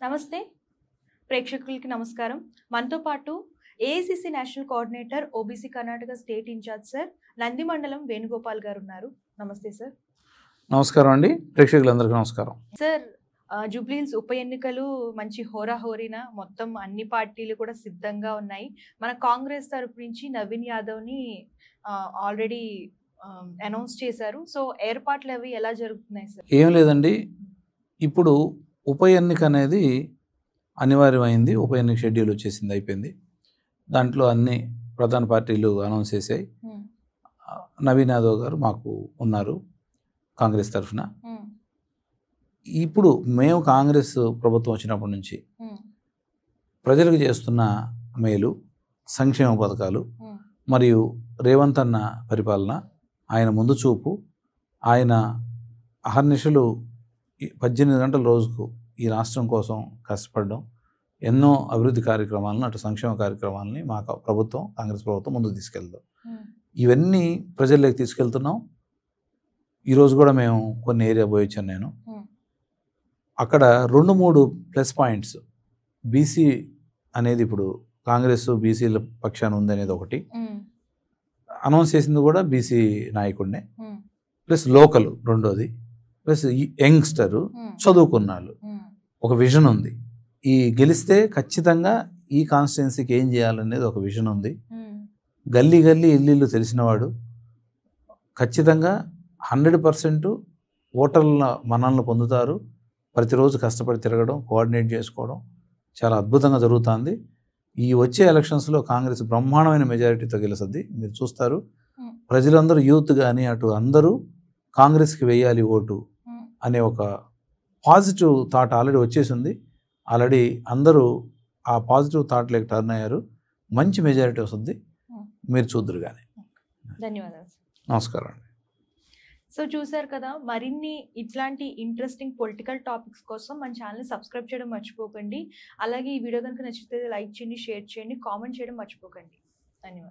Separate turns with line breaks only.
నమస్తే ప్రేక్షకులకి నమస్కారం. మనతో పాటు AICC national coordinator OBC Karnataka state incharge sir Nandi Mandalam Venugopal గారు ఉన్నారు. నమస్తే సార్.
నమస్కారం అండి, ప్రేక్షకులందరికీ నమస్కారం.
సార్, జూబ్లీహిల్స్ ఉప ఎన్నికలు మంచి హోరాహోరీన మొత్తం అన్ని పార్టీలు కూడా సిద్ధంగా ఉన్నాయి. మన కాంగ్రెస్ తరపు నుంచి నవీన్ యాదవ్ని ఆల్రెడీ అనౌన్స్ చేశారు. సో ఏర్పాట్లు అవి ఎలా జరుగుతున్నాయి సార్?
ఏం లేదండి, ఇప్పుడు ఉప ఎన్నిక అనేది అనివార్యమైంది. ఉప ఎన్నిక షెడ్యూల్ వచ్చేసింది, అయిపోయింది. దాంట్లో అన్ని ప్రధాన పార్టీలు అనౌన్స్ చేశాయి. నవీన్ యాదవ్ గారు మాకు ఉన్నారు కాంగ్రెస్ తరఫున. ఇప్పుడు మేము కాంగ్రెస్ ప్రభుత్వం వచ్చినప్పటి నుంచి ప్రజలకు చేస్తున్న మేలు, సంక్షేమ పథకాలు మరియు రేవంత్ అన్న పరిపాలన, ఆయన ముందు చూపు, ఆయన అహర్నిశలు 18 గంటల రోజుకు ఈ రాష్ట్రం కోసం కష్టపడడం, ఎన్నో అభివృద్ధి కార్యక్రమాలను, అటు సంక్షేమ కార్యక్రమాలని మా ప్రభుత్వం, కాంగ్రెస్ ప్రభుత్వం ముందుకు తీసుకెళ్తాం. ఇవన్నీ ప్రజల్లోకి తీసుకెళ్తున్నాం. ఈరోజు కూడా మేము కొన్ని ఏరియా పోయి వచ్చాను నేను. అక్కడ 2-3 ప్లస్ పాయింట్స్. బీసీ అనేది ఇప్పుడు కాంగ్రెస్ బీసీల పక్షాన ఉంది అనేది ఒకటి, అనౌన్స్ చేసింది కూడా బీసీ నాయకుడినే, ప్లస్ లోకల్ రెండోది, ప్లస్ యంగ్స్టరు, చదువుకున్నాళ్ళు. ఒక విజన్ ఉంది. ఈ గెలిస్తే ఖచ్చితంగా ఈ కాన్స్టిట్యున్సీకి ఏం చేయాలనేది ఒక విజన్ ఉంది. గల్లీ గల్లీ ఇల్లు తెలిసినవాడు, ఖచ్చితంగా 100% ఓటర్ల మన్ననలు పొందుతారు. ప్రతిరోజు కష్టపడి తిరగడం, కోఆర్డినేట్ చేసుకోవడం చాలా అద్భుతంగా జరుగుతుంది. ఈ వచ్చే ఎలక్షన్స్లో కాంగ్రెస్ బ్రహ్మాండమైన మెజారిటీతో గెలుస్తుంది, మీరు చూస్తారు. ప్రజలందరూ, యూత్ కానీ అటు అందరూ కాంగ్రెస్కి వేయాలి ఓటు అనే ఒక పాజిటివ్ థాట్ ఆల్రెడీ వచ్చేసింది. ఆల్రెడీ అందరూ ఆ పాజిటివ్ థాట్లోకి టర్న్ అయ్యారు. మంచి మెజారిటీ వస్తుంది, మీరు చూద్దరు కానీ.
ధన్యవాదాలు.
నమస్కారం అండి.
సో చూసారు కదా, మరిన్ని ఇట్లాంటి ఇంట్రెస్టింగ్ పొలిటికల్ టాపిక్స్ కోసం మన ఛానల్ని సబ్స్క్రైబ్ చేయడం మర్చిపోకండి. అలాగే ఈ వీడియో కనుక నచ్చితే లైక్ చేయండి, షేర్ చేయండి, కామెంట్ చేయడం మర్చిపోకండి. ధన్యవాదాలు.